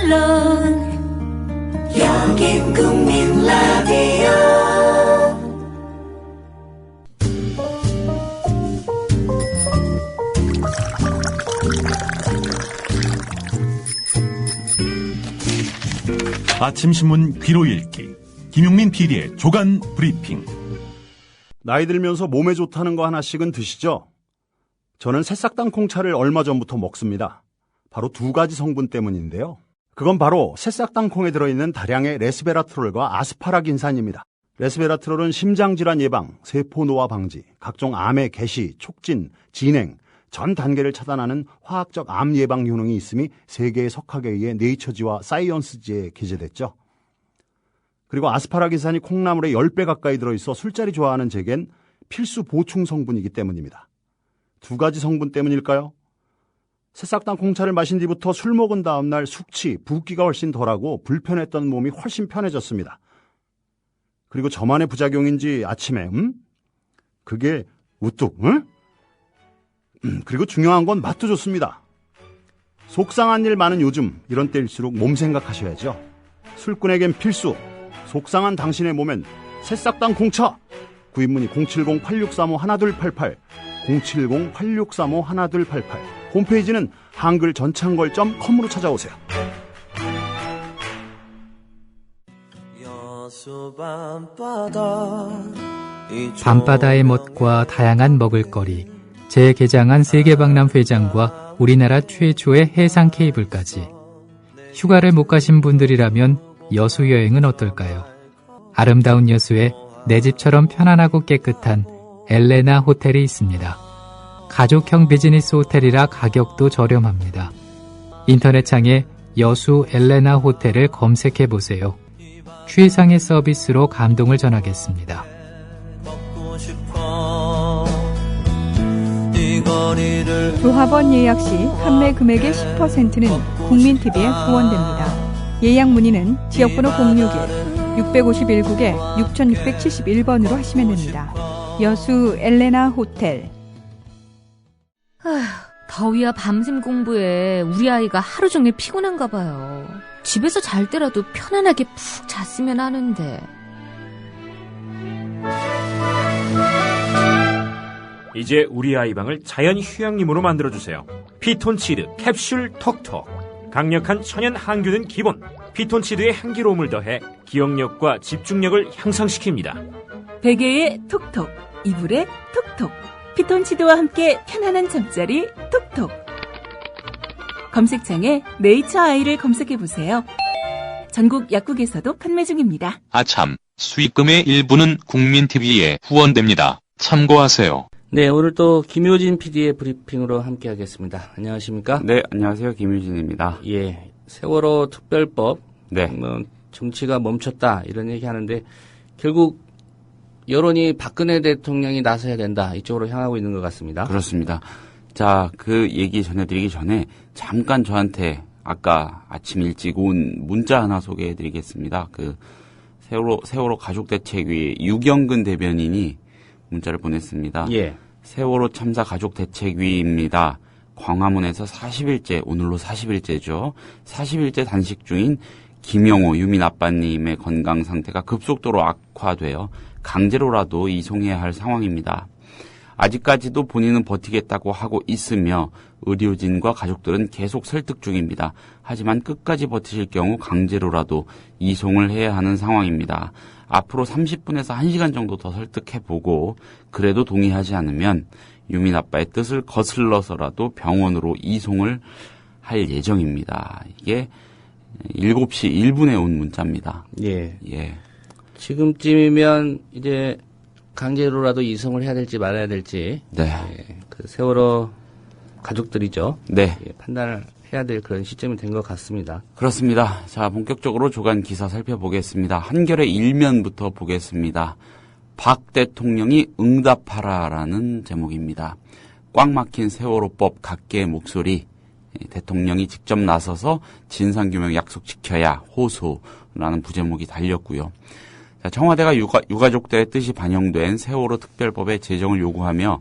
물론 여긴 국민 라디오. 아침 신문 귀로 읽기 김용민 PD의 조간 브리핑. 나이 들면서 몸에 좋다는 거 하나씩은 드시죠? 저는 새싹당 콩차를 얼마 전부터 먹습니다. 바로 두 가지 성분 때문인데요. 그건 바로 새싹당 콩에 들어있는 다량의 레스베라트롤과 아스파라긴산입니다. 레스베라트롤은 심장질환 예방, 세포 노화 방지, 각종 암의 개시, 촉진, 진행, 전 단계를 차단하는 화학적 암 예방 효능이 있음이 세계의 석학에 의해 네이처지와 사이언스지에 게재됐죠. 그리고 아스파라긴산이 콩나물에 10배 가까이 들어있어 술자리 좋아하는 제겐 필수 보충 성분이기 때문입니다. 두 가지 성분 때문일까요? 새싹당 콩차를 마신 뒤부터 술 먹은 다음 날 숙취, 붓기가 훨씬 덜하고 불편했던 몸이 훨씬 편해졌습니다. 그리고 저만의 부작용인지 아침에 그게 우뚝 그리고 중요한 건 맛도 좋습니다. 속상한 일 많은 요즘 이런 때일수록 몸 생각하셔야죠. 술꾼에겐 필수, 속상한 당신의 몸엔 새싹당 콩차. 구입문의 070-8635-1288 070-8635-1288 홈페이지는 한글전창걸.com으로 찾아오세요. 밤바다의 멋과 다양한 먹을거리, 재개장한 세계박람회장과 우리나라 최초의 해상 케이블까지. 휴가를 못 가신 분들이라면 여수 여행은 어떨까요? 아름다운 여수에 내 집처럼 편안하고 깨끗한 엘레나 호텔이 있습니다. 가족형 비즈니스 호텔이라 가격도 저렴합니다. 인터넷창에 여수 엘레나 호텔을 검색해보세요. 최상의 서비스로 감동을 전하겠습니다. 조합원 예약 시 판매 금액의 10%는 국민TV에 후원됩니다. 예약 문의는 지역번호 061-651국에 6671번으로 하시면 됩니다. 여수 엘레나 호텔. 아휴, 더위야 밤샘 공부에 우리 아이가 하루 종일 피곤한가 봐요. 집에서 잘 때라도 편안하게 푹 잤으면 하는데. 이제 우리 아이 방을 자연 휴양림으로 만들어주세요. 피톤치드 캡슐 톡톡. 강력한 천연 항균은 기본. 피톤치드의 향기로움을 더해 기억력과 집중력을 향상시킵니다. 베개에 톡톡, 이불에 톡톡. 피톤치드와 함께 편안한 잠자리 톡톡. 검색창에 네이처 아이를 검색해보세요. 전국 약국에서도 판매 중입니다. 아참, 수익금의 일부는 국민TV에 후원됩니다. 참고하세요. 네, 오늘 또 김효진 PD의 브리핑으로 함께 하겠습니다. 안녕하십니까? 네, 안녕하세요. 김효진입니다. 예, 세월호 특별법. 네. 뭐 정치가 멈췄다 이런 얘기 하는데 결국 여론이 박근혜 대통령이 나서야 된다 이쪽으로 향하고 있는 것 같습니다. 그렇습니다. 자, 그 얘기 전해드리기 전에 잠깐 저한테 아까 아침 일찍 온 문자 하나 소개해드리겠습니다. 그 세월호 가족대책위 유경근 대변인이 문자를 보냈습니다. 예. 세월호 참사 가족대책위입니다. 광화문에서 40일째, 오늘로 40일째죠. 40일째 단식 중인 김영호 유민 아빠님의 건강 상태가 급속도로 악화되어 강제로라도 이송해야 할 상황입니다. 아직까지도 본인은 버티겠다고 하고 있으며 의료진과 가족들은 계속 설득 중입니다. 하지만 끝까지 버티실 경우 강제로라도 이송을 해야 하는 상황입니다. 앞으로 30분에서 1시간 정도 더 설득해보고 그래도 동의하지 않으면 유민 아빠의 뜻을 거슬러서라도 병원으로 이송을 할 예정입니다. 이게 7시 1분에 온 문자입니다. 예. 예. 지금쯤이면 이제 강제로라도 이송을 해야 될지 말아야 될지. 네. 예, 그 세월호 가족들이죠. 네. 예, 판단을 해야 될 그런 시점이 된 것 같습니다. 그렇습니다. 자, 본격적으로 조간 기사 살펴보겠습니다. 한겨레 일면부터 보겠습니다. 박 대통령이 응답하라라는 제목입니다. 꽉 막힌 세월호법 각계의 목소리. 대통령이 직접 나서서 진상규명 약속 지켜야 호소라는 부제목이 달렸고요. 자, 청와대가 유가족들의 뜻이 반영된 세월호 특별법의 제정을 요구하며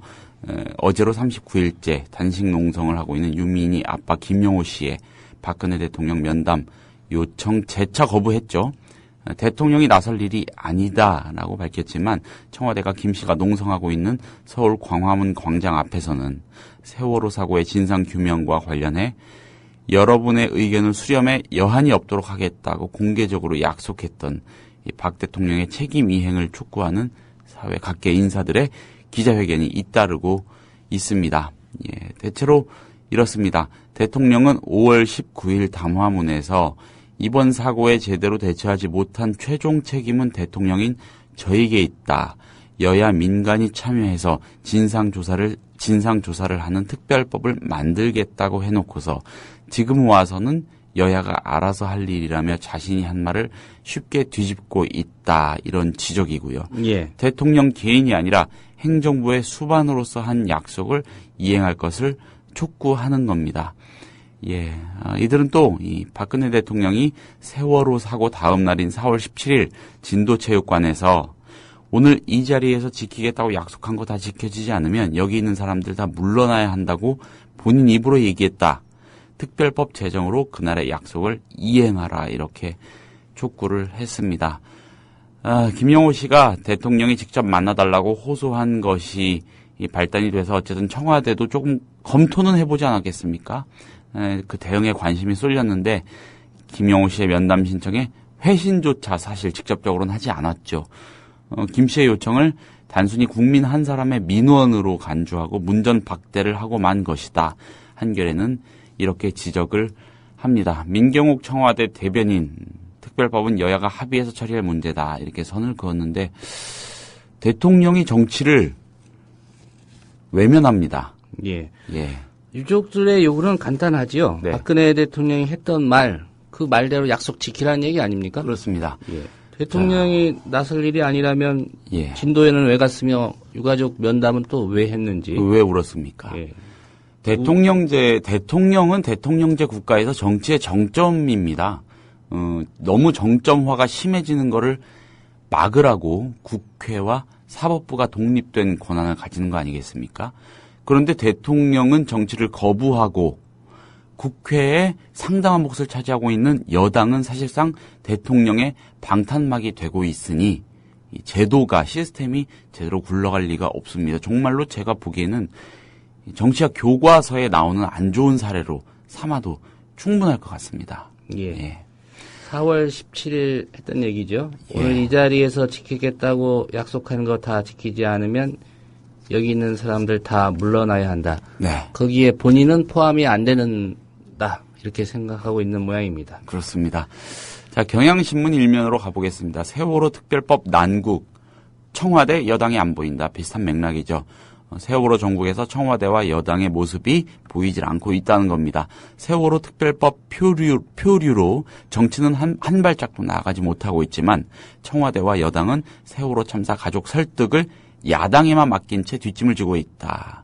어제로 39일째 단식 농성을 하고 있는 유민이 아빠 김영호 씨의 박근혜 대통령 면담 요청 재차 거부했죠. 대통령이 나설 일이 아니다라고 밝혔지만 청와대가 김 씨가 농성하고 있는 서울 광화문 광장 앞에서는 세월호 사고의 진상규명과 관련해 여러분의 의견을 수렴해 여한이 없도록 하겠다고 공개적으로 약속했던 이 박 대통령의 책임 이행을 촉구하는 사회 각계 인사들의 기자회견이 잇따르고 있습니다. 예, 대체로 이렇습니다. 대통령은 5월 19일 담화문에서 이번 사고에 제대로 대처하지 못한 최종 책임은 대통령인 저에게 있다. 여야 민간이 참여해서 진상조사를 하는 특별법을 만들겠다고 해놓고서 지금 와서는 여야가 알아서 할 일이라며 자신이 한 말을 쉽게 뒤집고 있다. 이런 지적이고요. 예. 대통령 개인이 아니라 행정부의 수반으로서 한 약속을 이행할 것을 촉구하는 겁니다. 예, 이들은 또 이 박근혜 대통령이 세월호 사고 다음 날인 4월 17일 진도체육관에서 오늘 이 자리에서 지키겠다고 약속한 거 다 지켜지지 않으면 여기 있는 사람들 다 물러나야 한다고 본인 입으로 얘기했다. 특별법 제정으로 그날의 약속을 이행하라 이렇게 촉구를 했습니다. 김영호 씨가 대통령이 직접 만나달라고 호소한 것이 발단이 돼서 어쨌든 청와대도 조금 검토는 해보지 않았겠습니까? 그 대응에 관심이 쏠렸는데 김영호 씨의 면담 신청에 회신조차 사실 직접적으로는 하지 않았죠. 김 씨의 요청을 단순히 국민 한 사람의 민원으로 간주하고 문전박대를 하고 만 것이다. 한겨레는 이렇게 지적을 합니다. 민경욱 청와대 대변인, 특별법은 여야가 합의해서 처리할 문제다. 이렇게 선을 그었는데 대통령이 정치를 외면합니다. 예. 예. 유족들의 요구는 간단하지요. 네. 박근혜 대통령이 했던 말, 그 말대로 약속 지키라는 얘기 아닙니까? 그렇습니다. 예. 대통령이 나설 일이 아니라면 예. 진도에는 왜 갔으며 유가족 면담은 또 왜 했는지. 왜 울었습니까? 예. 대통령은 대통령제 국가에서 정치의 정점입니다. 너무 정점화가 심해지는 거를 막으라고 국회와 사법부가 독립된 권한을 가지는 거 아니겠습니까? 그런데 대통령은 정치를 거부하고 국회에 상당한 몫을 차지하고 있는 여당은 사실상 대통령의 방탄막이 되고 있으니 이 제도가 시스템이 제대로 굴러갈 리가 없습니다. 정말로 제가 보기에는 정치학 교과서에 나오는 안 좋은 사례로 삼아도 충분할 것 같습니다. 예. 예. 4월 17일 했던 얘기죠. 예. 오늘 이 자리에서 지키겠다고 약속한 거 다 지키지 않으면 여기 있는 사람들 다 물러나야 한다. 네. 거기에 본인은 포함이 안 되는다. 이렇게 생각하고 있는 모양입니다. 그렇습니다. 자, 경향신문 일면으로 가보겠습니다. 세월호 특별법 난국, 청와대 여당이 안 보인다. 비슷한 맥락이죠. 세월호 정국에서 청와대와 여당의 모습이 보이질 않고 있다는 겁니다. 세월호 특별법 표류로 정치는 한 발짝도 나아가지 못하고 있지만 청와대와 여당은 세월호 참사 가족 설득을 야당에만 맡긴 채 뒷짐을 지고 있다.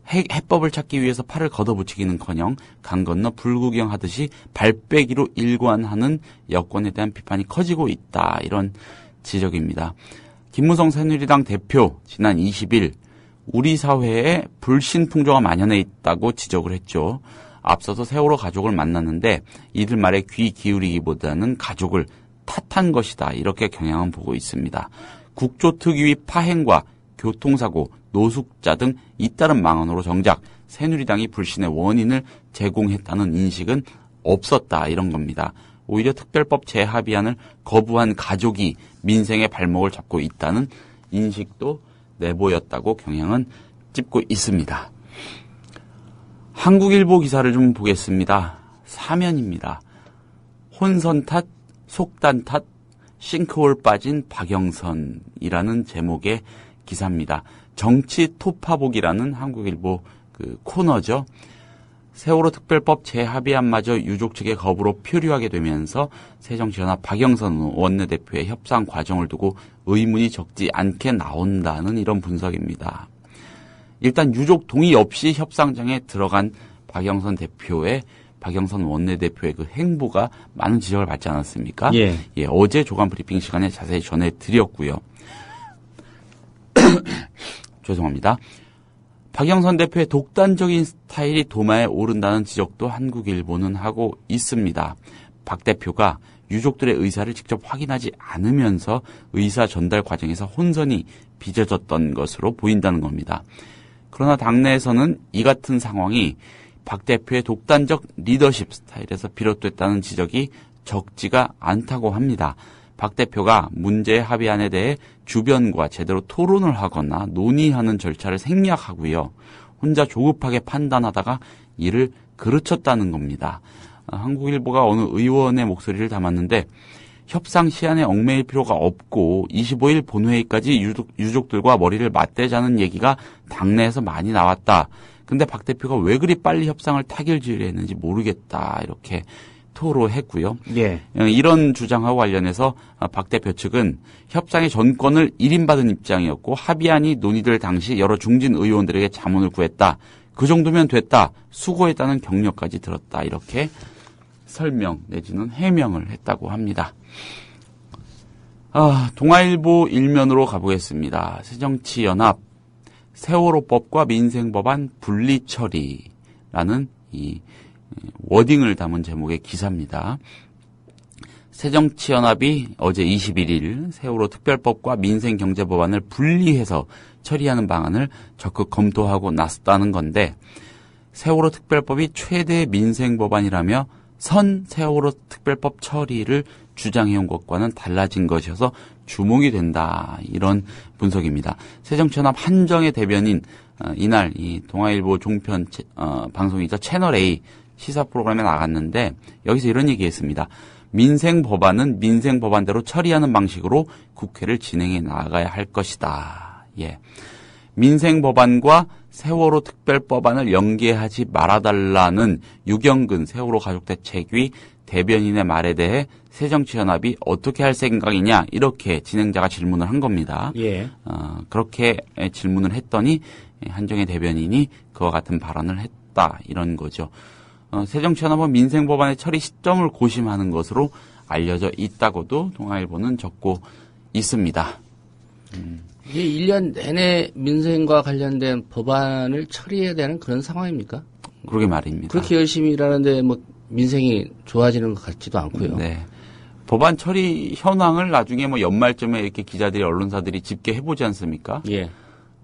해법을 찾기 위해서 팔을 걷어붙이기는커녕 강 건너 불구경하듯이 발빼기로 일관하는 여권에 대한 비판이 커지고 있다. 이런 지적입니다. 김무성 새누리당 대표 지난 20일 우리 사회에 불신 풍조가 만연해 있다고 지적을 했죠. 앞서서 세월호 가족을 만났는데 이들 말에 귀 기울이기보다는 가족을 탓한 것이다. 이렇게 경향은 보고 있습니다. 국조특위 파행과 교통사고, 노숙자 등 잇따른 망언으로 정작 새누리당이 불신의 원인을 제공했다는 인식은 없었다. 이런 겁니다. 오히려 특별법 재합의안을 거부한 가족이 민생의 발목을 잡고 있다는 인식도 내보였다고 경향은 찝고 있습니다. 한국일보 기사를 좀 보겠습니다. 사면입니다. 혼선 탓, 속단 탓, 싱크홀 빠진 박영선이라는 제목의 기사입니다. 정치 토파보기라는 한국일보 그 코너죠. 세월호 특별법 재합의안마저 유족 측의 거부로 표류하게 되면서 새정치연합 박영선 원내대표의 협상 과정을 두고 의문이 적지 않게 나온다는 이런 분석입니다. 일단 유족 동의 없이 협상장에 들어간 박영선 원내대표의 그 행보가 많은 지적을 받지 않았습니까? 예. 예, 어제 조간 브리핑 시간에 자세히 전해드렸고요. 죄송합니다. 박영선 대표의 독단적인 스타일이 도마에 오른다는 지적도 한국일보는 하고 있습니다. 박 대표가 유족들의 의사를 직접 확인하지 않으면서 의사 전달 과정에서 혼선이 빚어졌던 것으로 보인다는 겁니다. 그러나 당내에서는 이 같은 상황이 박 대표의 독단적 리더십 스타일에서 비롯됐다는 지적이 적지가 않다고 합니다. 박 대표가 문제의 합의안에 대해 주변과 제대로 토론을 하거나 논의하는 절차를 생략하고요. 혼자 조급하게 판단하다가 이를 그르쳤다는 겁니다. 한국일보가 어느 의원의 목소리를 담았는데 협상 시한에 얽매일 필요가 없고 25일 본회의까지 유족들과 머리를 맞대자는 얘기가 당내에서 많이 나왔다. 근데 박 대표가 왜 그리 빨리 협상을 타결지으려 했는지 모르겠다. 이렇게 토로했고요. 예. 이런 주장하고 관련해서 박 대표 측은 협상의 전권을 일임받은 입장이었고 합의안이 논의될 당시 여러 중진 의원들에게 자문을 구했다. 그 정도면 됐다. 수고했다는 격려까지 들었다. 이렇게 설명 내지는 해명을 했다고 합니다. 동아일보 일면으로 가보겠습니다. 새정치연합 세월호법과 민생법안 분리 처리라는 이 워딩을 담은 제목의 기사입니다. 새정치연합이 어제 21일 세월호 특별법과 민생경제법안을 분리해서 처리하는 방안을 적극 검토하고 나섰다는 건데 세월호 특별법이 최대 민생법안이라며 선 세월호 특별법 처리를 주장해온 것과는 달라진 것이어서 주목이 된다. 이런 분석입니다. 새정치연합 한정의 대변인 이날 이 동아일보 종편 방송이자 채널A 시사 프로그램에 나갔는데 여기서 이런 얘기했습니다. 민생 법안은 민생 법안대로 처리하는 방식으로 국회를 진행해 나가야 할 것이다. 예. 민생 법안과 세월호 특별법안을 연계하지 말아달라는 유경근 세월호 가족대책위 대변인의 말에 대해 새정치연합이 어떻게 할 생각이냐 이렇게 진행자가 질문을 한 겁니다. 예. 그렇게 질문을 했더니 한정혜 대변인이 그와 같은 발언을 했다 이런 거죠. 새정치연합은 민생법안의 처리 시점을 고심하는 것으로 알려져 있다고도 동아일보는 적고 있습니다. 이게 1년 내내 민생과 관련된 법안을 처리해야 되는 그런 상황입니까? 그러게 말입니다. 그렇게 열심히 일하는데 뭐 민생이 좋아지는 것 같지도 않고요. 네. 법안 처리 현황을 나중에 뭐 연말쯤에 이렇게 기자들이 언론사들이 집계해보지 않습니까? 예.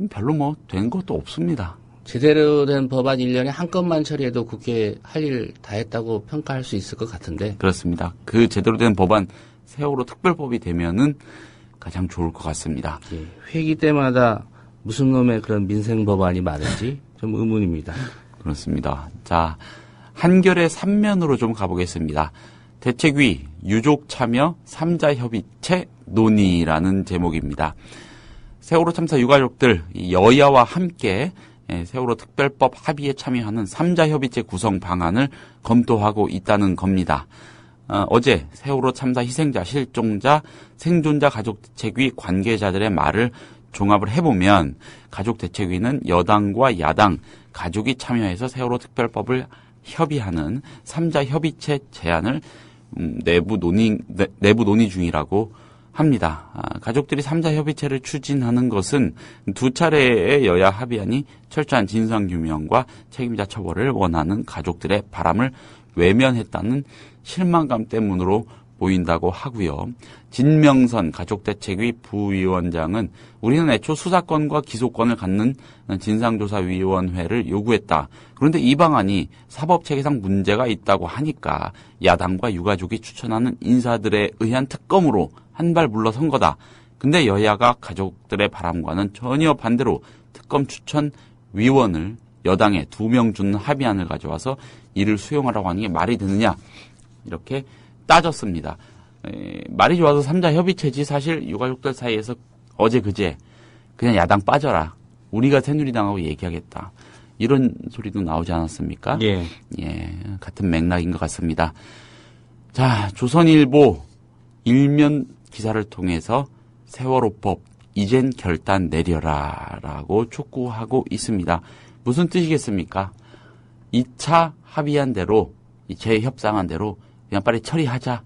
별로 뭐 된 것도 없습니다. 제대로 된 법안 1년에 한 건만 처리해도 국회 할 일 다 했다고 평가할 수 있을 것 같은데. 그렇습니다. 그 제대로 된 법안 세월호 특별법이 되면은 가장 좋을 것 같습니다. 예. 회기 때마다 무슨 놈의 그런 민생 법안이 많은지 좀 의문입니다. 그렇습니다. 자, 한겨레 3면으로 좀 가보겠습니다. 대책위 유족 참여 3자 협의체 논의라는 제목입니다. 세월호 참사 유가족들 여야와 함께 세월호 특별법 합의에 참여하는 3자 협의체 구성 방안을 검토하고 있다는 겁니다. 어제 세월호 참사 희생자, 실종자, 생존자 가족대책위 관계자들의 말을 종합을 해보면 가족대책위는 여당과 야당, 가족이 참여해서 세월호 특별법을 협의하는 3자 협의체 제안을 내부 논의 중이라고 합니다. 가족들이 3자 협의체를 추진하는 것은 두 차례의 여야 합의안이 철저한 진상규명과 책임자 처벌을 원하는 가족들의 바람을 외면했다는 실망감 때문으로 보인다고 하고요. 진명선 가족대책위 부위원장은 우리는 애초 수사권과 기소권을 갖는 진상조사위원회를 요구했다. 그런데 이 방안이 사법체계상 문제가 있다고 하니까 야당과 유가족이 추천하는 인사들에 의한 특검으로 한 발 물러선 거다. 근데 여야가 가족들의 바람과는 전혀 반대로 특검 추천 위원을 여당에 2명 주는 합의안을 가져와서 이를 수용하라고 하는 게 말이 되느냐 이렇게 따졌습니다. 말이 좋아서 3자 협의체지 사실 유가족들 사이에서 어제 그제 그냥 야당 빠져라. 우리가 새누리당하고 얘기하겠다. 이런 소리도 나오지 않았습니까? 예. 예, 같은 맥락인 것 같습니다. 자, 조선일보 일면 기사를 통해서 세월호법 이젠 결단 내려라 라고 촉구하고 있습니다. 무슨 뜻이겠습니까? 2차 합의한 대로, 재협상한 대로 그냥 빨리 처리하자.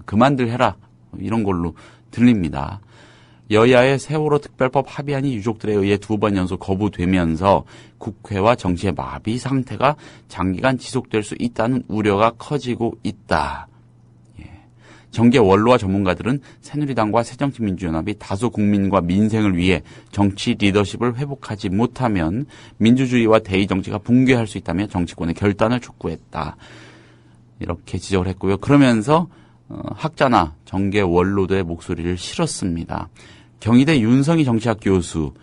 그만들 해라. 이런 걸로 들립니다. 여야의 세월호 특별법 합의안이 유족들에 의해 2번 연속 거부되면서 국회와 정치의 마비 상태가 장기간 지속될 수 있다는 우려가 커지고 있다. 정계 원로와 전문가들은 새누리당과 새정치민주연합이 다수 국민과 민생을 위해 정치 리더십을 회복하지 못하면 민주주의와 대의정치가 붕괴할 수 있다며 정치권의 결단을 촉구했다. 이렇게 지적을 했고요. 그러면서 학자나 정계 원로들의 목소리를 실었습니다. 경희대 윤성희 정치학 교수,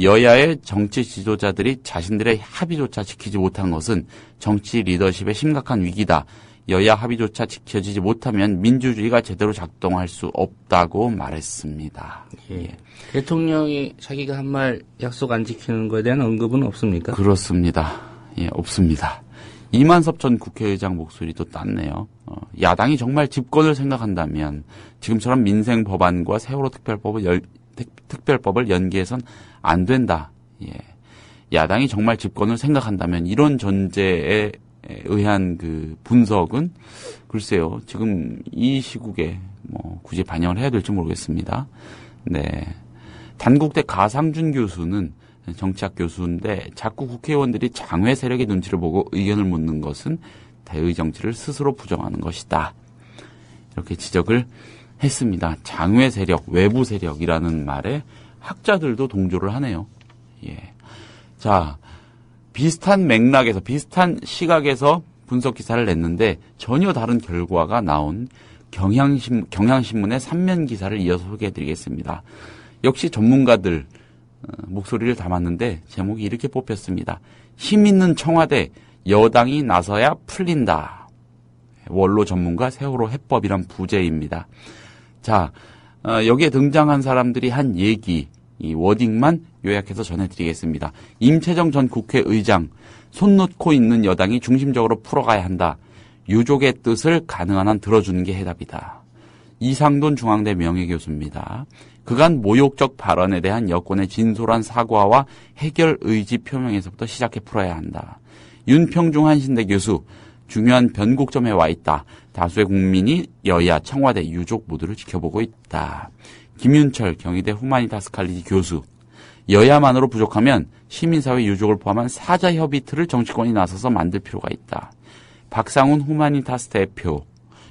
여야의 정치 지도자들이 자신들의 합의조차 지키지 못한 것은 정치 리더십의 심각한 위기다. 여야 합의조차 지켜지지 못하면 민주주의가 제대로 작동할 수 없다고 말했습니다. 예. 대통령이 자기가 한 말 약속 안 지키는 것에 대한 언급은 없습니까? 그렇습니다. 예, 없습니다. 이만섭 전 국회의장 목소리도 땄네요. 야당이 정말 집권을 생각한다면 지금처럼 민생 법안과 세월호 특별법을 연기해선 안 된다. 예. 야당이 정말 집권을 생각한다면 이런 전제에 의한 그 분석은 글쎄요, 지금 이 시국에 뭐 굳이 반영을 해야 될지 모르겠습니다. 네. 단국대 가상준 교수는 정치학 교수인데 자꾸 국회의원들이 장외 세력의 눈치를 보고 의견을 묻는 것은 대의 정치를 스스로 부정하는 것이다. 이렇게 지적을 했습니다. 장외 세력, 외부 세력이라는 말에 학자들도 동조를 하네요. 예. 자, 비슷한 맥락에서, 비슷한 시각에서 분석 기사를 냈는데 전혀 다른 결과가 나온 경향신문의 3면 기사를 이어서 소개해드리겠습니다. 역시 전문가들 목소리를 담았는데 제목이 이렇게 뽑혔습니다. 힘 있는 청와대, 여당이 나서야 풀린다. 원로 전문가 세월호 해법이란 부제입니다. 자, 여기에 등장한 사람들이 한 얘기, 이 워딩만 요약해서 전해드리겠습니다. 임채정 전 국회의장, 손 놓고 있는 여당이 중심적으로 풀어가야 한다. 유족의 뜻을 가능한 한 들어주는 게 해답이다. 이상돈 중앙대 명예교수입니다. 그간 모욕적 발언에 대한 여권의 진솔한 사과와 해결 의지 표명에서부터 시작해 풀어야 한다. 윤평중 한신대 교수, 중요한 변곡점에 와 있다. 다수의 국민이 여야, 청와대, 유족 모두를 지켜보고 있다. 김윤철 경희대 후마니타스 칼리지 교수, 여야만으로 부족하면 시민사회 유족을 포함한 사자협의 틀을 정치권이 나서서 만들 필요가 있다. 박상훈 후마니타스 대표,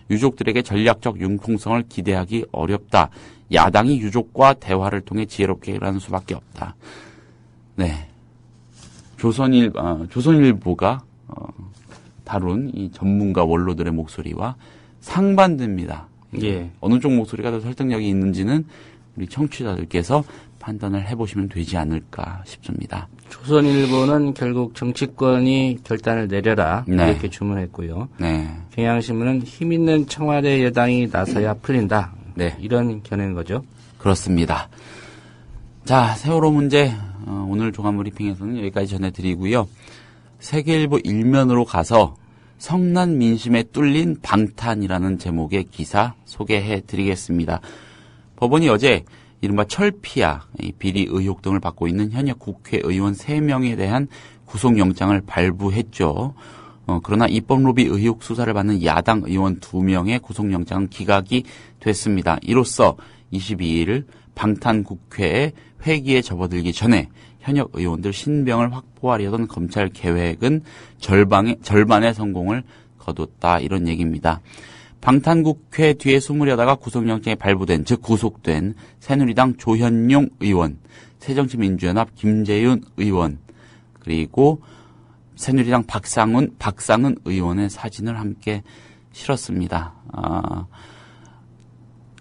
유족들에게 전략적 융통성을 기대하기 어렵다. 야당이 유족과 대화를 통해 지혜롭게 일하는 수밖에 없다. 네, 조선일보가 다룬 이 전문가 원로들의 목소리와 상반됩니다. 예. 어느 쪽 목소리가 더 설득력이 있는지는 우리 청취자들께서 판단을 해보시면 되지 않을까 싶습니다. 조선일보는 결국 정치권이 결단을 내려라 네. 이렇게 주문했고요. 네. 경향신문은 힘 있는 청와대 여당이 나서야 풀린다. 네. 이런 견해인 거죠. 그렇습니다. 자, 세월호 문제 오늘 종합브리핑에서는 여기까지 전해드리고요. 세계일보 1면으로 가서 성난 민심에 뚫린 방탄이라는 제목의 기사 소개해드리겠습니다. 법원이 어제 이른바 철피아, 비리 의혹 등을 받고 있는 현역 국회의원 3명에 대한 구속영장을 발부했죠. 그러나 입법로비 의혹 수사를 받는 야당 의원 2명의 구속영장은 기각이 됐습니다. 이로써 22일 방탄국회의 회기에 접어들기 전에 현역 의원들 신병을 확보하려던 검찰 계획은 절반의 성공을 거뒀다. 이런 얘기입니다. 방탄국회 뒤에 숨으려다가 구속영장이 발부된, 즉 구속된 새누리당 조현용 의원, 새정치민주연합 김재윤 의원, 그리고 새누리당 박상은 의원의 사진을 함께 실었습니다.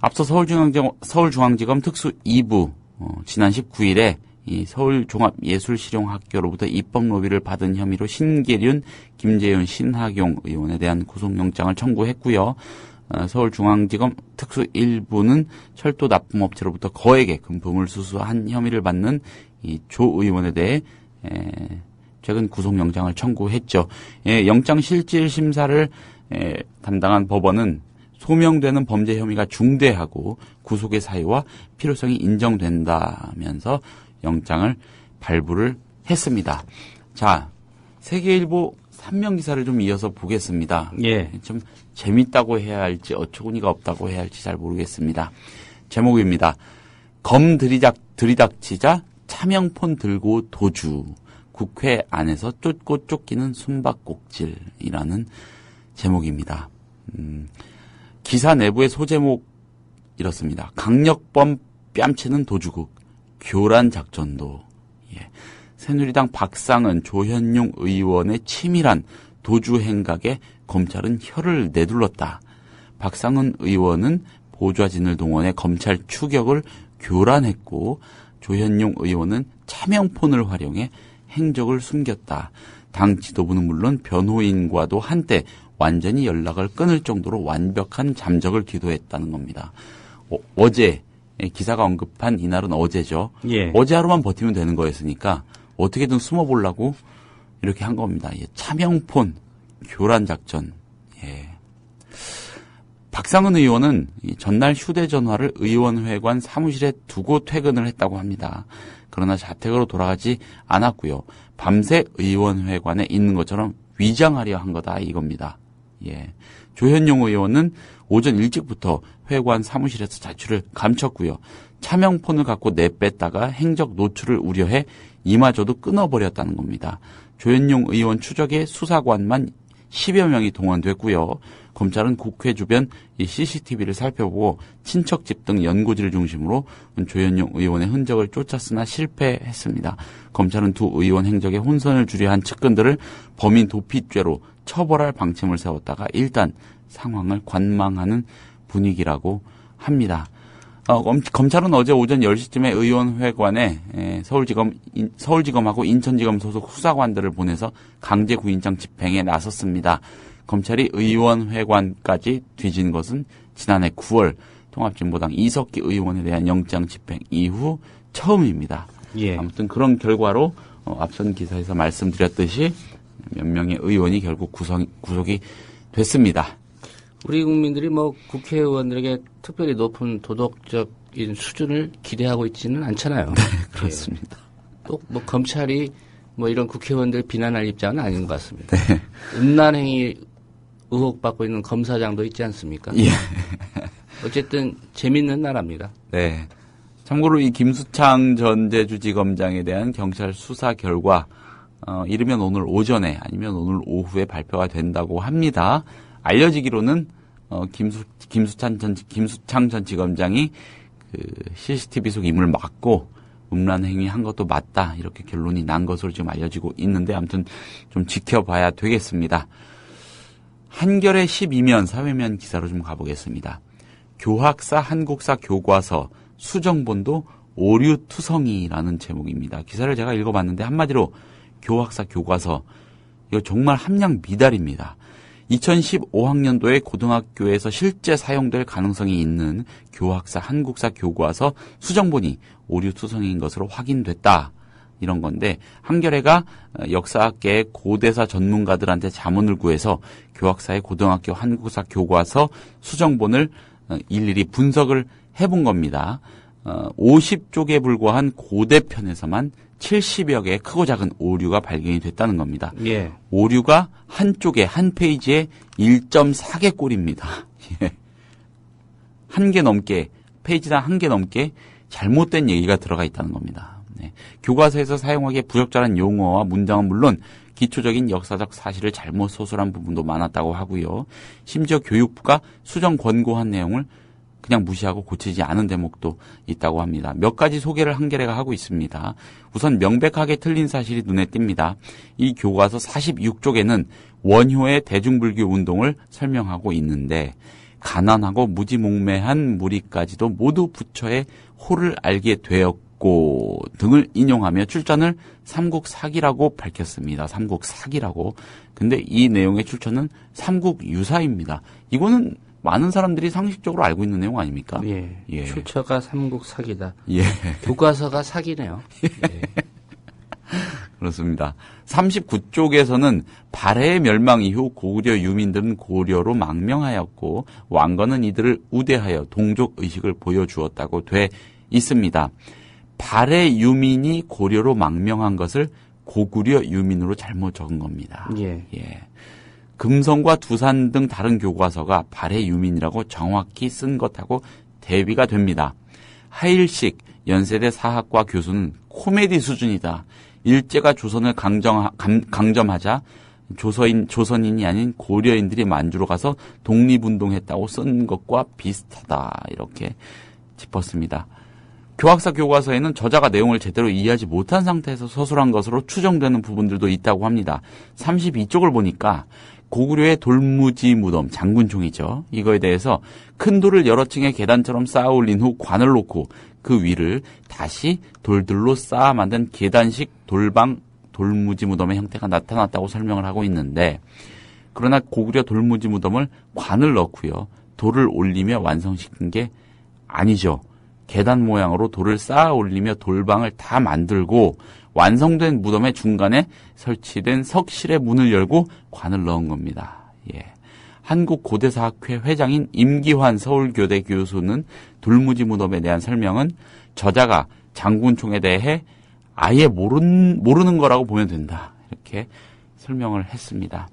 앞서 서울중앙지검 특수 2부 지난 19일에 이 서울종합예술실용학교로부터 입법로비를 받은 혐의로 신계륜, 김재윤, 신학용 의원에 대한 구속영장을 청구했고요. 서울중앙지검 특수 1부는 철도 납품업체로부터 거액의 금품을 수수한 혐의를 받는 이 조 의원에 대해 최근 구속영장을 청구했죠. 영장 실질 심사를 담당한 법원은 소명되는 범죄 혐의가 중대하고 구속의 사유와 필요성이 인정된다면서 영장을 발부를 했습니다. 자, 세계일보 3면 기사를 좀 이어서 보겠습니다. 예. 좀 재밌다고 해야 할지 어처구니가 없다고 해야 할지 잘 모르겠습니다. 제목입니다. 검 들이닥치자 차명폰 들고 도주. 국회 안에서 쫓고 쫓기는 숨바꼭질이라는 제목입니다. 기사 내부의 소제목 이렇습니다. 강력범 뺨치는 도주국, 교란 작전도. 예. 새누리당 박상은 조현용 의원의 치밀한 도주 행각에 검찰은 혀를 내둘렀다. 박상은 의원은 보좌진을 동원해 검찰 추격을 교란했고 조현용 의원은 차명폰을 활용해 행적을 숨겼다. 당 지도부는 물론 변호인과도 한때 완전히 연락을 끊을 정도로 완벽한 잠적을 기도했다는 겁니다. 어제 기사가 언급한 이날은 어제죠. 예. 어제 하루만 버티면 되는 거였으니까 어떻게든 숨어보려고 이렇게 한 겁니다. 예. 차명폰 교란 작전. 예. 박상은 의원은 전날 휴대전화를 의원회관 사무실에 두고 퇴근을 했다고 합니다. 그러나 자택으로 돌아가지 않았고요. 밤새 의원회관에 있는 것처럼 위장하려 한 거다 이겁니다. 예. 조현용 의원은 오전 일찍부터 회관 사무실에서 자취를 감췄고요. 차명폰을 갖고 내뺐다가 행적 노출을 우려해 이마저도 끊어버렸다는 겁니다. 조현용 의원 추적에 수사관만 10여 명이 동원됐고요. 검찰은 국회 주변 CCTV를 살펴보고 친척집 등 연고지를 중심으로 조현용 의원의 흔적을 쫓았으나 실패했습니다. 검찰은 두 의원 행적에 혼선을 주려 한 측근들을 범인 도피죄로 처벌할 방침을 세웠다가 일단 상황을 관망하는 분위기라고 합니다. 검찰은 어제 오전 10시쯤에 의원회관에 서울지검하고 인천지검 소속 수사관들을 보내서 강제구인장 집행에 나섰습니다. 검찰이 의원회관까지 뒤진 것은 지난해 9월 통합진보당 이석기 의원에 대한 영장 집행 이후 처음입니다. 예. 아무튼 그런 결과로 앞선 기사에서 말씀드렸듯이 몇 명의 의원이 결국 구속이 됐습니다. 우리 국민들이 뭐 국회의원들에게 특별히 높은 도덕적인 수준을 기대하고 있지는 않잖아요. 네, 그렇습니다. 또 뭐 검찰이 뭐 이런 국회의원들 비난할 입장은 아닌 것 같습니다. 네. 음란행위 의혹받고 있는 검사장도 있지 않습니까? 예. 어쨌든 재밌는 나라입니다. 네. 참고로 이 김수창 전 제주지검장에 대한 경찰 수사 결과 이르면 오늘 오전에 아니면 오늘 오후에 발표가 된다고 합니다. 알려지기로는 김수창 전 지검장이 그 CCTV 속 임을 막고 음란 행위한 것도 맞다 이렇게 결론이 난 것으로 지금 알려지고 있는데 아무튼 좀 지켜봐야 되겠습니다. 한겨레 12면 사회면 기사로 좀 가보겠습니다. 교학사 한국사 교과서 수정본도 오류투성이라는 제목입니다. 기사를 제가 읽어봤는데 한마디로 교학사 교과서 이거 정말 함량 미달입니다. 2015학년도에 고등학교에서 실제 사용될 가능성이 있는 교학사 한국사 교과서 수정본이 오류투성인 것으로 확인됐다. 이런 건데 한겨레가 역사학계의 고대사 전문가들한테 자문을 구해서 교학사의 고등학교 한국사 교과서 수정본을 일일이 분석을 해본 겁니다. 50쪽에 불과한 고대편에서만 70여 개의 크고 작은 오류가 발견이 됐다는 겁니다. 예. 오류가 한쪽에 한 페이지에 1.4개 꼴입니다. 예. 한 개 넘게 페이지당 한 개 넘게 잘못된 얘기가 들어가 있다는 겁니다. 네. 교과서에서 사용하기에 부적절한 용어와 문장은 물론 기초적인 역사적 사실을 잘못 소설한 부분도 많았다고 하고요. 심지어 교육부가 수정 권고한 내용을 그냥 무시하고 고치지 않은 대목도 있다고 합니다. 몇 가지 소개를 한겨레가 하고 있습니다. 우선 명백하게 틀린 사실이 눈에 띕니다. 이 교과서 46쪽에는 원효의 대중불교 운동을 설명하고 있는데 가난하고 무지몽매한 무리까지도 모두 부처의 호를 알게 되었고 등을 인용하며 출처는 삼국사기라고 밝혔습니다. 삼국사기라고. 근데 이 내용의 출처는 삼국유사입니다. 이거는 많은 사람들이 상식적으로 알고 있는 내용 아닙니까? 예. 예. 출처가 삼국사기다. 예. 교과서가 사기네요. 예. 그렇습니다. 39쪽에서는 발해의 멸망 이후 고구려 유민들은 고려로 망명하였고 왕건은 이들을 우대하여 동족 의식을 보여주었다고 돼 있습니다. 발해 유민이 고려로 망명한 것을 고구려 유민으로 잘못 적은 겁니다. 예. 예. 금성과 두산 등 다른 교과서가 발해 유민이라고 정확히 쓴 것하고 대비가 됩니다. 하일식 연세대 사학과 교수는 코미디 수준이다. 일제가 조선을 강점하자 조선인이 아닌 고려인들이 만주로 가서 독립운동했다고 쓴 것과 비슷하다. 이렇게 짚었습니다. 교학사 교과서에는 저자가 내용을 제대로 이해하지 못한 상태에서 서술한 것으로 추정되는 부분들도 있다고 합니다. 32쪽을 보니까 고구려의 돌무지 무덤, 장군총이죠. 이거에 대해서 큰 돌을 여러 층의 계단처럼 쌓아 올린 후 관을 놓고 그 위를 다시 돌들로 쌓아 만든 계단식 돌방 돌무지 무덤의 형태가 나타났다고 설명을 하고 있는데, 그러나 고구려 돌무지 무덤을 관을 넣고요, 돌을 올리며 완성시킨 게 아니죠. 계단 모양으로 돌을 쌓아 올리며 돌방을 다 만들고 완성된 무덤의 중간에 설치된 석실의 문을 열고 관을 넣은 겁니다. 예. 한국고대사학회 회장인 임기환 서울교대 교수는 돌무지 무덤에 대한 설명은 저자가 장군총에 대해 아예 모르는 거라고 보면 된다. 이렇게 설명을 했습니다.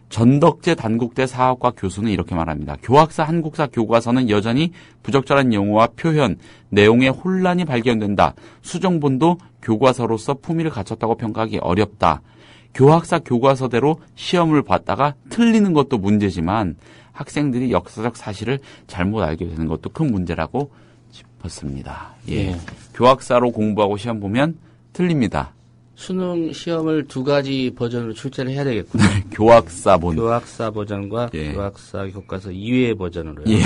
전덕재 단국대 사학과 교수는 이렇게 말합니다. 교학사 한국사 교과서는 여전히 부적절한 용어와 표현, 내용에 혼란이 발견된다. 수정본도 교과서로서 품위를 갖췄다고 평가하기 어렵다. 교학사 교과서대로 시험을 봤다가 틀리는 것도 문제지만 학생들이 역사적 사실을 잘못 알게 되는 것도 큰 문제라고 짚었습니다. 예. 교학사로 공부하고 시험 보면 틀립니다. 수능 시험을 두 가지 버전으로 출제를 해야 되겠군요. 네, 교학사본. 교학사 버전과 교학사 교과서 이외의 버전으로요. 예.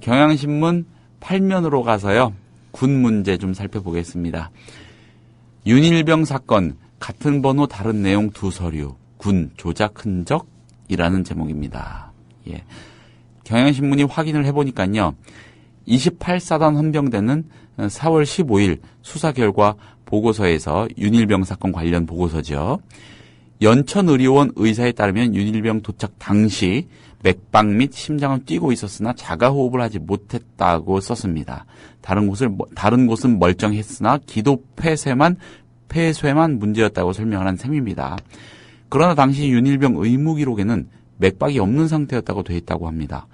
경향신문 8면으로 가서요, 군 문제 좀 살펴보겠습니다. 윤일병 사건, 같은 번호 다른 내용 두 서류, 군 조작 흔적이라는 제목입니다. 예. 경향신문이 확인을 해보니까요, 28사단 헌병대는 4월 15일 수사 결과 보고서에서 윤일병 사건 관련 보고서죠. 연천의료원 의사에 따르면 윤일병 도착 당시 맥박 및 심장은 뛰고 있었으나 자가호흡을 하지 못했다고 썼습니다. 다른 곳은 멀쩡했으나 기도 폐쇄만 문제였다고 설명을 한 셈입니다. 그러나 당시 윤일병 의무기록에는 맥박이 없는 상태였다고 되어 있다고 합니다.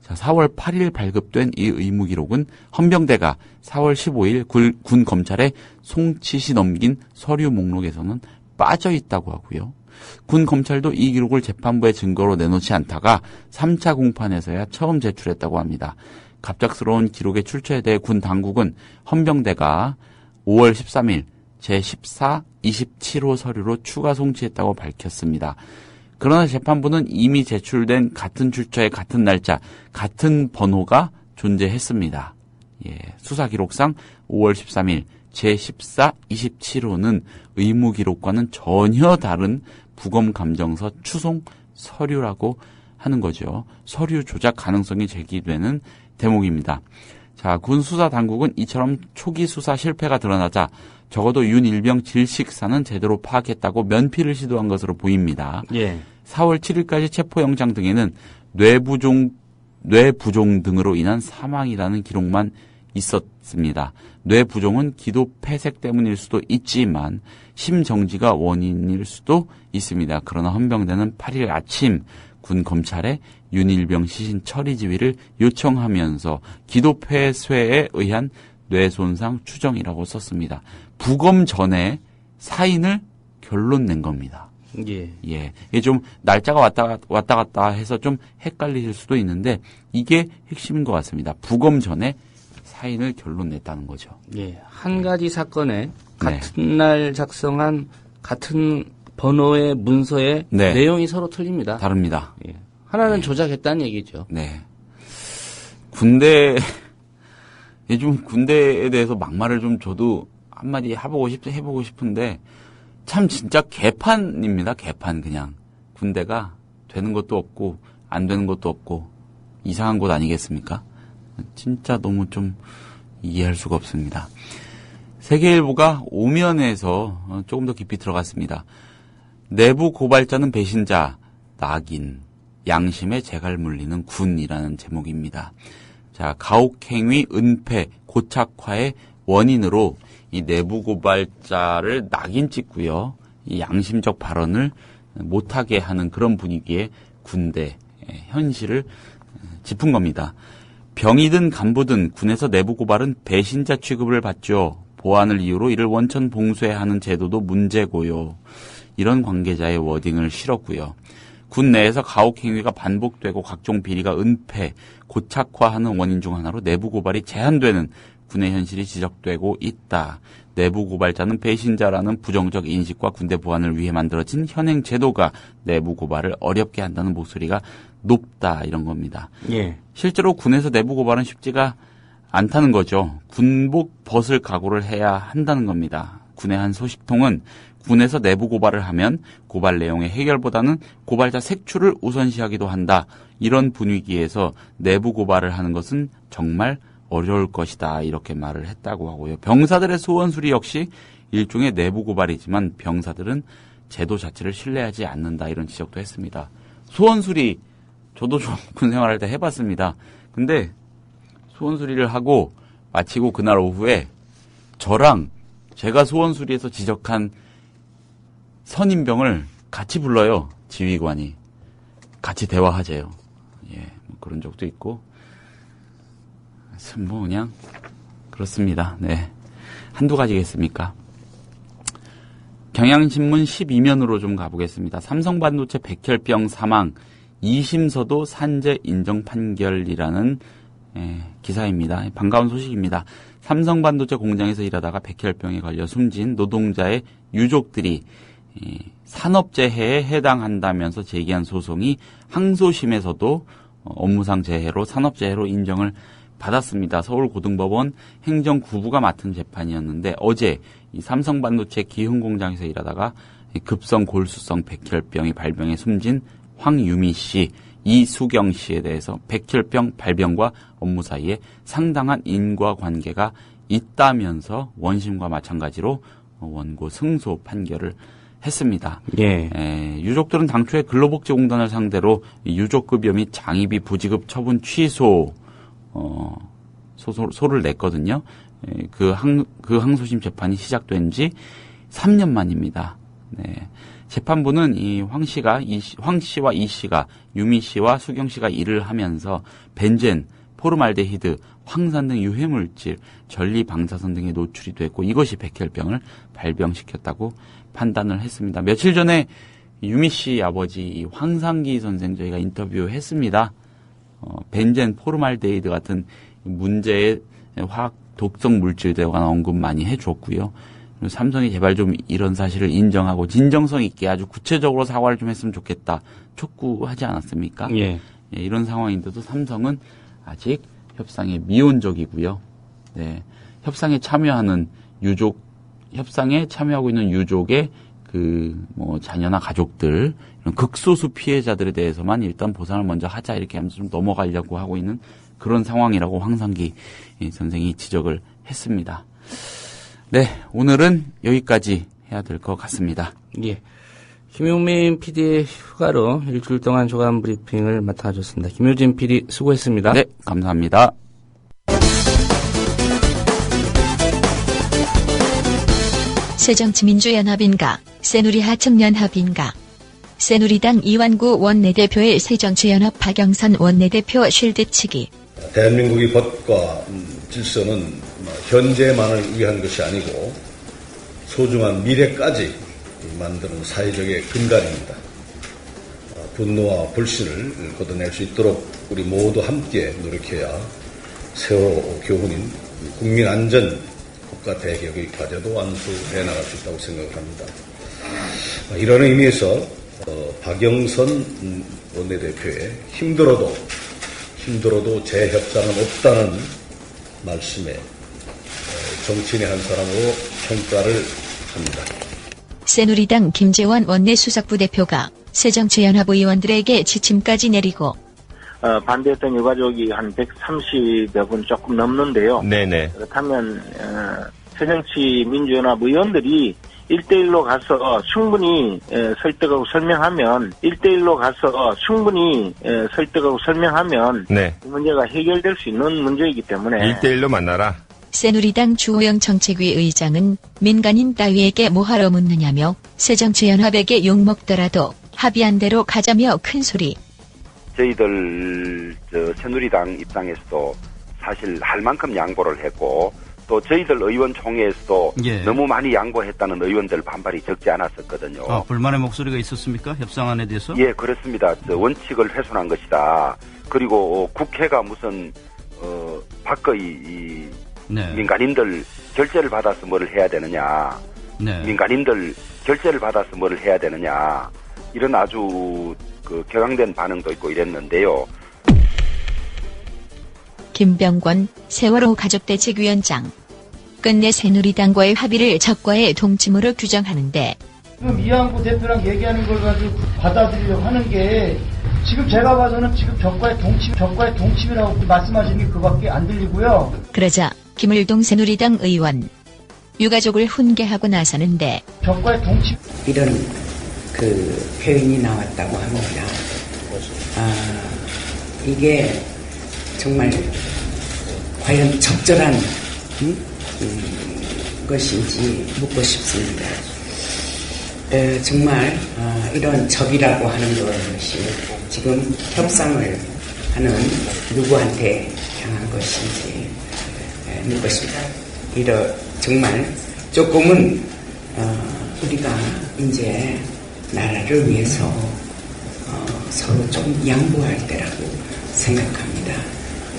자, 4월 8일 발급된 이 의무기록은 헌병대가 4월 15일 군 검찰에 송치시 넘긴 서류 목록에서는 빠져 있다고 하고요. 군 검찰도 이 기록을 재판부에 증거로 내놓지 않다가 3차 공판에서야 처음 제출했다고 합니다. 갑작스러운 기록의 출처에 대해 군 당국은 헌병대가 5월 13일 제14, 27호 서류로 추가 송치했다고 밝혔습니다. 그러나 재판부는 이미 제출된 같은 출처의 같은 날짜, 같은 번호가 존재했습니다. 예, 수사 기록상 5월 13일 제14, 27호는 의무 기록과는 전혀 다른 부검 감정서 추송 서류라고 하는 거죠. 서류 조작 가능성이 제기되는 대목입니다. 자, 군 수사 당국은 이처럼 초기 수사 실패가 드러나자 적어도 윤일병 질식사는 제대로 파악했다고 면피를 시도한 것으로 보입니다. 예. 4월 7일까지 체포영장 등에는 뇌부종 등으로 인한 사망이라는 기록만 있었습니다. 뇌부종은 기도 폐색 때문일 수도 있지만 심정지가 원인일 수도 있습니다. 그러나 헌병대는 8일 아침 군 검찰에 윤일병 시신 처리 지휘를 요청하면서 기도 폐쇄에 의한 뇌손상 추정이라고 썼습니다. 부검 전에 사인을 결론 낸 겁니다. 예. 예. 이게 좀 날짜가 왔다 갔다 해서 좀 헷갈리실 수도 있는데 이게 핵심인 것 같습니다. 부검 전에 사인을 결론 냈다는 거죠. 예. 한 가지 사건에 같은 날 작성한 같은 번호의 문서의 내용이 서로 틀립니다. 다릅니다. 예. 하나는 조작했다는 얘기죠. 네. 요즘 군대에 대해서 막말을 좀 저도 한마디 해보고 싶은데 참 진짜 개판입니다. 개판 그냥. 군대가 되는 것도 없고 안 되는 것도 없고 이상한 곳 아니겠습니까? 진짜 너무 좀 이해할 수가 없습니다. 세계일보가 오면에서 조금 더 깊이 들어갔습니다. 내부 고발자는 배신자, 낙인, 양심에 재갈 물리는 군이라는 제목입니다. 자, 가혹행위, 은폐, 고착화의 원인으로 이 내부 고발자를 낙인 찍고요. 이 양심적 발언을 못하게 하는 그런 분위기의 군대 현실을 짚은 겁니다. 병이든 간부든 군에서 내부 고발은 배신자 취급을 받죠. 보안을 이유로 이를 원천 봉쇄해야 하는 제도도 문제고요. 이런 관계자의 워딩을 실었고요. 군 내에서 가혹 행위가 반복되고 각종 비리가 은폐, 고착화하는 원인 중 하나로 내부 고발이 제한되는 군의 현실이 지적되고 있다. 내부 고발자는 배신자라는 부정적 인식과 군대 보안을 위해 만들어진 현행 제도가 내부 고발을 어렵게 한다는 목소리가 높다, 이런 겁니다. 예. 실제로 군에서 내부 고발은 쉽지가 않다는 거죠. 군복 벗을 각오를 해야 한다는 겁니다. 군의 한 소식통은 군에서 내부 고발을 하면 고발 내용의 해결보다는 고발자 색출을 우선시하기도 한다. 이런 분위기에서 내부 고발을 하는 것은 정말 어려울 것이다, 이렇게 말을 했다고 하고요. 병사들의 소원 수리 역시 일종의 내부 고발이지만 병사들은 제도 자체를 신뢰하지 않는다, 이런 지적도 했습니다. 소원 수리 저도 좀 군 생활할 때 해봤습니다. 근데 소원 수리를 하고 마치고 그날 오후에 저랑 제가 소원 수리에서 지적한 선임병을 같이 불러요. 지휘관이 같이 대화하재요. 예, 뭐 그런 적도 있고. 뭐 그냥 그렇습니다. 네, 한두 가지겠습니까? 경향신문 12면으로 좀 가보겠습니다. 삼성반도체 백혈병 사망 2심서도 산재 인정 판결이라는 기사입니다. 반가운 소식입니다. 삼성반도체 공장에서 일하다가 백혈병에 걸려 숨진 노동자의 유족들이 산업재해에 해당한다면서 제기한 소송이 항소심에서도 업무상 재해로 산업재해로 인정을 받았습니다. 서울고등법원 행정구부가 맡은 재판이었는데 어제 이 삼성반도체 기흥공장에서 일하다가 급성 골수성 백혈병이 발병해 숨진 황유미 씨, 이수경 씨에 대해서 백혈병 발병과 업무 사이에 상당한 인과관계가 있다면서 원심과 마찬가지로 원고 승소 판결을 했습니다. 예. 유족들은 당초에 근로복지공단을 상대로 유족급여 및 장의비 부지급 처분 취소 소를 냈거든요. 그 항소심 재판이 시작된 지 3년 만입니다. 네. 재판부는 이 황 씨와 이 씨가 유미 씨와 수경 씨가 일을 하면서 벤젠, 포르말데히드, 황산 등 유해물질, 전리 방사선 등에 노출이 됐고 이것이 백혈병을 발병시켰다고 판단을 했습니다. 며칠 전에 유미 씨 아버지 황상기 선생 저희가 인터뷰했습니다. 벤젠, 포르말데히드 같은 문제의 화학 독성 물질들에 관한 언급 많이 해줬고요. 삼성이 제발 좀 이런 사실을 인정하고 진정성 있게 아주 구체적으로 사과를 좀 했으면 좋겠다 촉구하지 않았습니까? 예. 이런 상황인데도 삼성은 아직 협상에 미온적이고요. 네, 협상에 참여하고 있는 유족의 자녀나 가족들 이런 극소수 피해자들에 대해서만 일단 보상을 먼저 하자 이렇게 하면서 좀 넘어가려고 하고 있는 그런 상황이라고 황상기 선생이 지적을 했습니다. 네, 오늘은 여기까지 해야 될 것 같습니다. 예. 김용민 PD의 휴가로 일주일 동안 조간 브리핑을 맡아줬습니다. 김효진 PD 수고했습니다. 네, 감사합니다. 새정치민주연합인가, 새누리하 청년합인가. 새누리당 이완구 원내대표의 새정치연합 박영선 원내대표 쉴드치기. 대한민국의 법과 질서는 현재만을 위한 것이 아니고 소중한 미래까지 만드는 사회적의 근간입니다. 분노와 불신을 걷어낼 수 있도록 우리 모두 함께 노력해야 세월호 교훈인 국민 안전, 국가 대개혁의 과제도 완수해 나갈 수 있다고 생각을 합니다. 이런 의미에서 박영선 원내대표의 힘들어도 재협상은 없다는 말씀에 정치인의 한 사람으로 평가를 합니다. 새누리당 김재원 원내수석부대표가 새정치연합 의원들에게 지침까지 내리고 반대했던 유가족이 한 130여 분 조금 넘는데요. 네네. 그렇다면 새정치민주연합 의원들이 1대1로 가서 충분히 설득하고 설명하면 네. 이 문제가 해결될 수 있는 문제이기 때문에 1대1로 만나라. 새누리당 주호영 정책위 의장은 민간인 따위에게 뭐하러 묻느냐며 새정치연합에게 욕먹더라도 합의한 대로 가자며 큰소리. 저희들 새누리당 입장에서도 사실 할 만큼 양보를 했고 또 저희들 의원총회에서도 예. 너무 많이 양보했다는 의원들 반발이 적지 않았었거든요. 불만의 목소리가 있었습니까? 협상안에 대해서? 예, 그렇습니다. 원칙을 훼손한 것이다. 그리고 국회가 무슨 밖의 네. 민간인들 결재를 받아서 뭐를 해야 되느냐. 네. 민간인들 결재를 받아서 뭐를 해야 되느냐. 이런 아주 격앙된 반응도 있고 이랬는데요. 김병권 세월호 가족대책위원장. 끝내 새누리당과의 합의를 적과의 동침으로 규정하는데 지금 이한구 대표랑 얘기하는 걸 가지고 받아들이려고 하는 게 지금 제가 봐서는 지금 적과의 동침이라고 말씀하시는 게 그밖에 안 들리고요. 그러자 김을동 새누리당 의원 유가족을 훈계하고 나서는데 적과의 동침 이런 표현이 나왔다고 합니다. 이게 정말 과연 적절한 것인지 묻고 싶습니다. 정말 이런 적이라고 하는 것이 지금 협상을 하는 누구한테 향한 것인지 묻고 싶습니다. 정말 조금은 우리가 이제 나라를 위해서 서로 좀 양보할 때라고 생각합니다.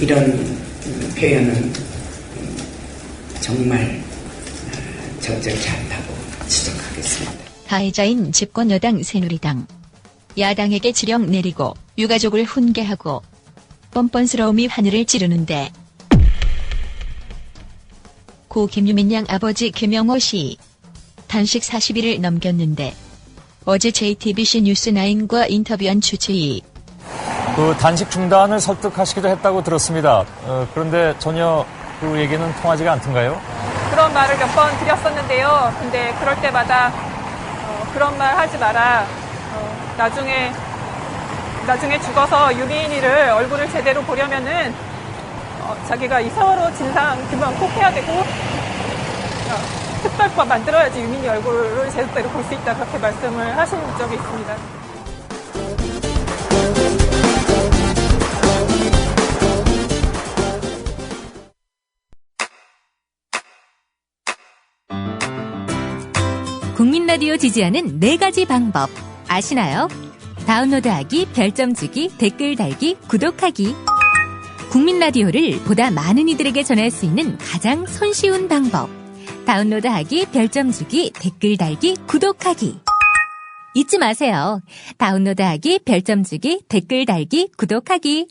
이런 표현은 정말 적절치 않다고 지적하겠습니다. 가해자인 집권 여당 새누리당. 야당에게 지령 내리고 유가족을 훈계하고 뻔뻔스러움이 하늘을 찌르는데 고 김유민 양 아버지 김영호 씨 단식 40일을 넘겼는데 어제 JTBC 뉴스9과 인터뷰한 주치의 단식 중단을 설득하시기도 했다고 들었습니다. 그런데 전혀 그 얘기는 통하지가 않던가요? 그런 말을 몇 번 드렸었는데요. 근데 그럴 때마다 그런 말 하지 마라. 나중에 죽어서 유민이를 얼굴을 제대로 보려면은 자기가 이 세월호 진상 규명 꼭 해야 되고 특별법 만들어야지 유민이 얼굴을 제대로 볼 수 있다. 그렇게 말씀을 하신 적이 있습니다. 국민라디오 지지하는 4가지 방법 아시나요? 다운로드하기, 별점 주기, 댓글 달기, 구독하기. 국민라디오를 보다 많은 이들에게 전할 수 있는 가장 손쉬운 방법. 다운로드하기, 별점 주기, 댓글 달기, 구독하기. 잊지 마세요. 다운로드하기, 별점 주기, 댓글 달기, 구독하기.